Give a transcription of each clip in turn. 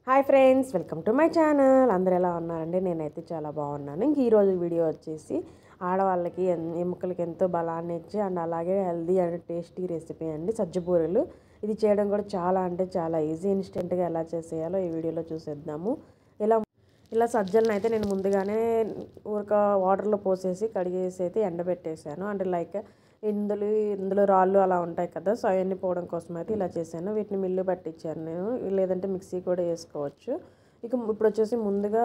Hi friends, welcome to my channel. అందరూ ఎలా ఉన్నారండి? నేనైతే చాలా బాగున్నాను. ఇంక ఈరోజు వీడియో వచ్చేసి ఆడవాళ్ళకి ఎముకలకి ఎంతో బలాన్ని ఇచ్చి అండ్ అలాగే హెల్దీ అండ్ టేస్టీ రెసిపీ అండి, సజ్జబూరెలు. ఇది చేయడం కూడా చాలా అంటే చాలా ఈజీ. ఇన్స్టెంట్గా ఎలా చేసేయాలో ఈ వీడియోలో చూసేద్దాము. ఇలా ఇలా సజ్జలను అయితే నేను ముందుగానే వాటర్లో పోసేసి కడిగేసి అయితే ఎండబెట్టేసాను. అంటే లైక్ ఇందులో రాళ్ళు అలా ఉంటాయి కదా, సో అవన్నీ పోవడం కోసం అయితే ఇలా చేశాను. వీటిని మిల్లు పట్టించాను నేను, లేదంటే మిక్సీ కూడా వేసుకోవచ్చు. ఇప్పుడు వచ్చేసి ముందుగా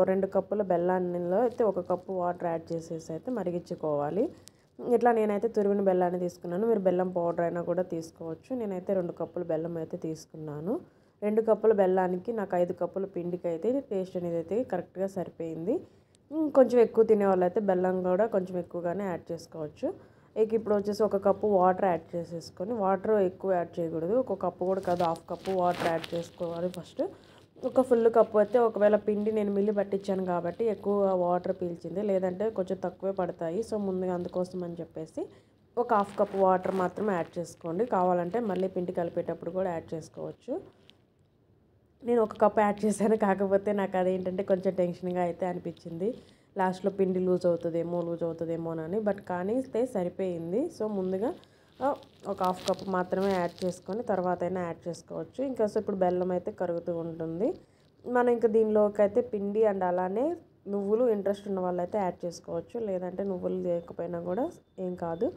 2 కప్పుల బెల్లాన్నిలో అయితే 1 కప్పు వాటర్ యాడ్ చేసేసి అయితే మరిగించుకోవాలి. ఇట్లా నేనైతే తురిమిన బెల్లాన్ని తీసుకున్నాను. మీరు బెల్లం పౌడర్ అయినా కూడా తీసుకోవచ్చు. నేనైతే 2 కప్పుల బెల్లం అయితే తీసుకున్నాను. 2 కప్పుల బెల్లానికి నాకు 5 కప్పుల పిండికి అయితే టేస్ట్ అనేది అయితే కరెక్ట్గా సరిపోయింది. కొంచెం ఎక్కువ తినే వాళ్ళు అయితే బెల్లం కూడా కొంచెం ఎక్కువగానే యాడ్ చేసుకోవచ్చు. ఇప్పుడు వచ్చేసి 1 కప్పు వాటర్ యాడ్ చేసేసుకొని, వాటర్ ఎక్కువ యాడ్ చేయకూడదు. 1 కప్పు కూడా కాదు, 1/2 కప్పు వాటర్ యాడ్ చేసుకోవాలి ఫస్ట్. ఒక ఫుల్ కప్పు అయితే, ఒకవేళ పిండి నేను మిల్లి పట్టించాను కాబట్టి ఎక్కువ వాటర్ పీల్చింది, లేదంటే కొంచెం తక్కువే పడతాయి. సో ముందుగా అందుకోసం అని చెప్పేసి ఒక 1/2 కప్పు వాటర్ మాత్రం యాడ్ చేసుకోండి. కావాలంటే మళ్ళీ పిండి కలిపేటప్పుడు కూడా యాడ్ చేసుకోవచ్చు. నేను 1 కప్ యాడ్ చేశాను, కాకపోతే నాకు అదేంటంటే కొంచెం టెన్షన్గా అయితే అనిపించింది. లాస్ట్లో పిండి లూజ్ అవుతుందేమోనని, బట్ కానీ సరిపోయింది. సో ముందుగా ఒక 1/2 కప్ మాత్రమే యాడ్ చేసుకొని తర్వాత అయినా యాడ్ చేసుకోవచ్చు. ఇంకా సో ఇప్పుడు బెల్లం అయితే కరుగుతూ ఉంటుంది. మనం ఇంకా దీనిలోకి అయితే పిండి అండ్ అలానే నువ్వులు ఇంట్రెస్ట్ ఉన్న వాళ్ళైతే యాడ్ చేసుకోవచ్చు, లేదంటే నువ్వులు లేకపోయినా కూడా ఏం కాదు.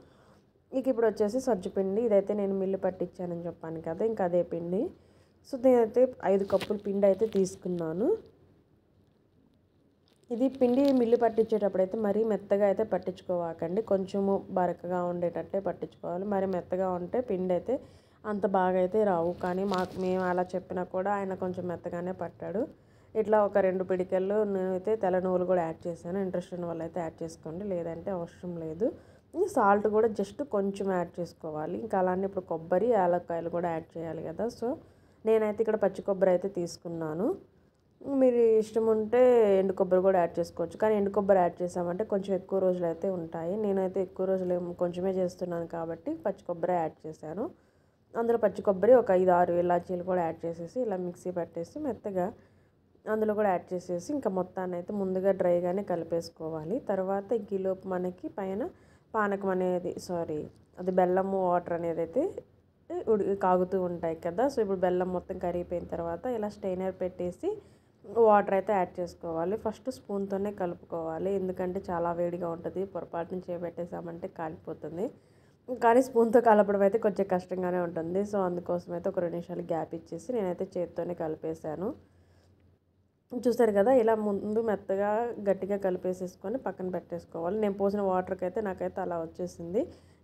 ఇప్పుడు వచ్చేసి సజ్జపిండి, ఇదైతే నేను మిల్లు పట్టించానని చెప్పాను కదా, ఇంకా అదే పిండి. సో నేనైతే 5 కప్పుల పిండి అయితే తీసుకున్నాను. ఇది పిండి మిల్లు పట్టించేటప్పుడు అయితే మరీ మెత్తగా అయితే పట్టించుకోవాకండి, కొంచెము బరకగా ఉండేటట్టే పట్టించుకోవాలి. మరి మెత్తగా ఉంటే పిండి అయితే అంత బాగా అయితే రావు. కానీ మేము అలా చెప్పినా కూడా ఆయన కొంచెం మెత్తగానే పట్టాడు. ఇట్లా ఒక 2 పిడికెళ్ళు నేనైతే తెల్ల నువ్వులు కూడా యాడ్ చేశాను. ఇంట్రెస్ట్ ఉన్న వాళ్ళు అయితే యాడ్ చేసుకోండి, లేదంటే అవసరం లేదు. సాల్ట్ కూడా జస్ట్ కొంచెం యాడ్ చేసుకోవాలి. ఇంకా అలానే ఇప్పుడు కొబ్బరి, యాలక్కాయలు కూడా యాడ్ చేయాలి కదా. సో నేనైతే ఇక్కడ పచ్చి కొబ్బరి అయితే తీసుకున్నాను. మీరు ఇష్టం ఉంటే ఎండు కొబ్బరి కూడా యాడ్ చేసుకోవచ్చు, కానీ ఎండు కొబ్బరి యాడ్ చేసామంటే కొంచెం ఎక్కువ రోజులు అయితే ఉంటాయి. నేనైతే ఎక్కువ రోజులు కొంచెమే చేస్తున్నాను కాబట్టి పచ్చి కొబ్బరి యాడ్ చేశాను. అందులో పచ్చి కొబ్బరి ఒక 5-6 ఇలాచీలు కూడా యాడ్ చేసేసి ఇలా మిక్సీ పట్టేసి మెత్తగా అందులో కూడా యాడ్ చేసేసి ఇంకా మొత్తాన్ని అయితే ముందుగా డ్రైగానే కలిపేసుకోవాలి. తర్వాత ఈలోపు మనకి పైన పానకం అనేది అది బెల్లము వాటర్ అనేది అయితే కాగుతూ ఉంటాయి కదా. సో ఇప్పుడు బెల్లం మొత్తం కరిగిపోయిన తర్వాత ఇలా స్టెయినర్ పెట్టేసి వాటర్ అయితే యాడ్ చేసుకోవాలి. ఫస్ట్ స్పూన్తోనే కలుపుకోవాలి, ఎందుకంటే చాలా వేడిగా ఉంటుంది. పొరపాటున చేయబెట్టేసామంటే కాలిపోతుంది. కానీ స్పూన్తో కలపడం అయితే కొంచెం కష్టంగానే ఉంటుంది. సో అందుకోసం అయితే ఒక 2 నిమిషాలు గ్యాప్ ఇచ్చేసి నేనైతే చేత్తోనే కలిపేశాను. చూసారు కదా, ఇలా ముందు మెత్తగా గట్టిగా కలిపేసేసుకొని పక్కన పెట్టేసుకోవాలి. నేను పోసిన వాటర్కి అయితే నాకైతే అలా వచ్చేసింది.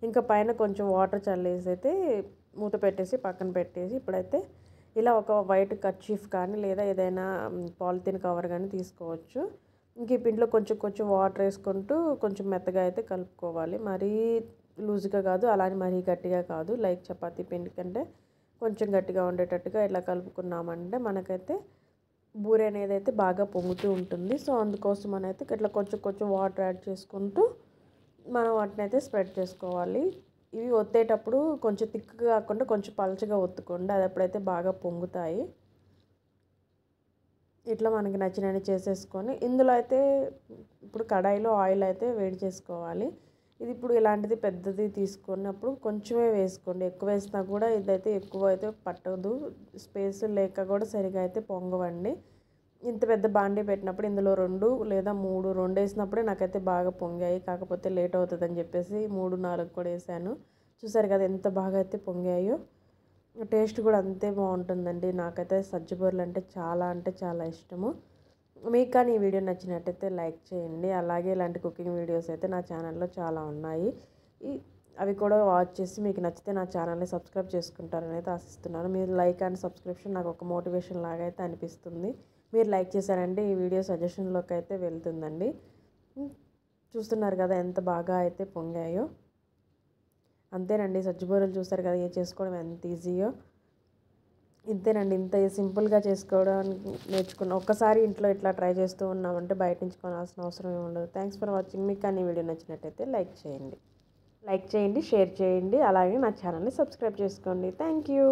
ఇంకా పైన కొంచెం వాటర్ చల్లేసి అయితే మూత పెట్టేసి పక్కన పెట్టేసి ఇప్పుడైతే ఇలా ఒక వైట్ కర్చీఫ్ కానీ లేదా ఏదైనా పాలిథిన్ కవర్ కానీ తీసుకోవచ్చు. ఇంక ఈ పిండిలో కొంచెం కొంచెం వాటర్ వేసుకుంటూ కొంచెం మెత్తగా అయితే కలుపుకోవాలి. మరీ లూజ్గా కాదు, అలానే మరీ గట్టిగా కాదు. లైక్ చపాతీ పిండి కంటే కొంచెం గట్టిగా ఉండేటట్టుగా ఇలా కలుపుకున్నామంటే మనకైతే బూరె అనేది అయితే బాగా పొంగుతూ ఉంటుంది. సో అందుకోసం అయితే ఇట్లా కొంచెం కొంచెం వాటర్ యాడ్ చేసుకుంటూ మనం వాటిని అయితే స్ప్రెడ్ చేసుకోవాలి. ఇవి ఒత్తేటప్పుడు కొంచెం థిక్గా కాకుండా కొంచెం పలచగా ఒత్తుకోండి, అది అప్పుడైతే బాగా పొంగుతాయి. ఇట్లా మనకి నచ్చినవి చేసేసుకొని ఇందులో అయితే ఇప్పుడు కడాయిలో ఆయిల్ అయితే వేడి చేసుకోవాలి. ఇది ఇప్పుడు ఇలాంటిది పెద్దది తీసుకున్నప్పుడు కొంచెమే వేసుకోండి, ఎక్కువ వేసినా కూడా ఇదైతే ఎక్కువ అయితే పట్టదు, స్పేస్ లేక కూడా సరిగా అయితే పొంగవండి. ఇంత పెద్ద బాండీ పెట్టినప్పుడు ఇందులో 2 లేదా 3 వేసినప్పుడే నాకైతే బాగా పొంగాయి. కాకపోతే లేట్ అవుతుందని చెప్పేసి 3-4 కూడా వేసాను. చూసారు కదా ఎంత బాగా అయితే పొంగాయో. టేస్ట్ కూడా అంతే బాగుంటుందండి. నాకైతే సజ్జబూరెలు అంటే చాలా ఇష్టము. మీకు కానీ ఈ వీడియో నచ్చినట్టయితే లైక్ చేయండి. అలాగే ఇలాంటి కుకింగ్ వీడియోస్ అయితే నా ఛానల్లో చాలా ఉన్నాయి. అవి కూడా వాచ్ చేసి మీకు నచ్చితే నా ఛానల్ని సబ్స్క్రైబ్ చేసుకుంటారని అయితే ఆశిస్తున్నాను. మీరు లైక్ అండ్ సబ్స్క్రిప్షన్ నాకు ఒక మోటివేషన్ లాగా అయితే అనిపిస్తుంది. మీరు లైక్ చేశారంటే ఈ వీడియో సజెషన్లోకి అయితే వెళ్తుందండి. చూస్తున్నారు కదా ఎంత బాగా అయితే పొంగాయో. అంతేనండి, సజ్జబూరెలు చూస్తారు కదా చేసుకోవడం ఎంత ఈజీయో. ఇంతేనండి, ఇంత సింపుల్గా చేసుకోవడానికి నేర్చుకున్న ఒక్కసారి ఇంట్లో ఇట్లా ట్రై చేస్తూ ఉన్నామంటే బయట నుంచి కొనాల్సిన అవసరం ఏమి ఉండదు. Thanks for watching. మీకు కానీ వీడియో నచ్చినట్టయితే లైక్ చేయండి, షేర్ చేయండి, అలాగే నా ఛానల్ని సబ్స్క్రైబ్ చేసుకోండి. Thank you.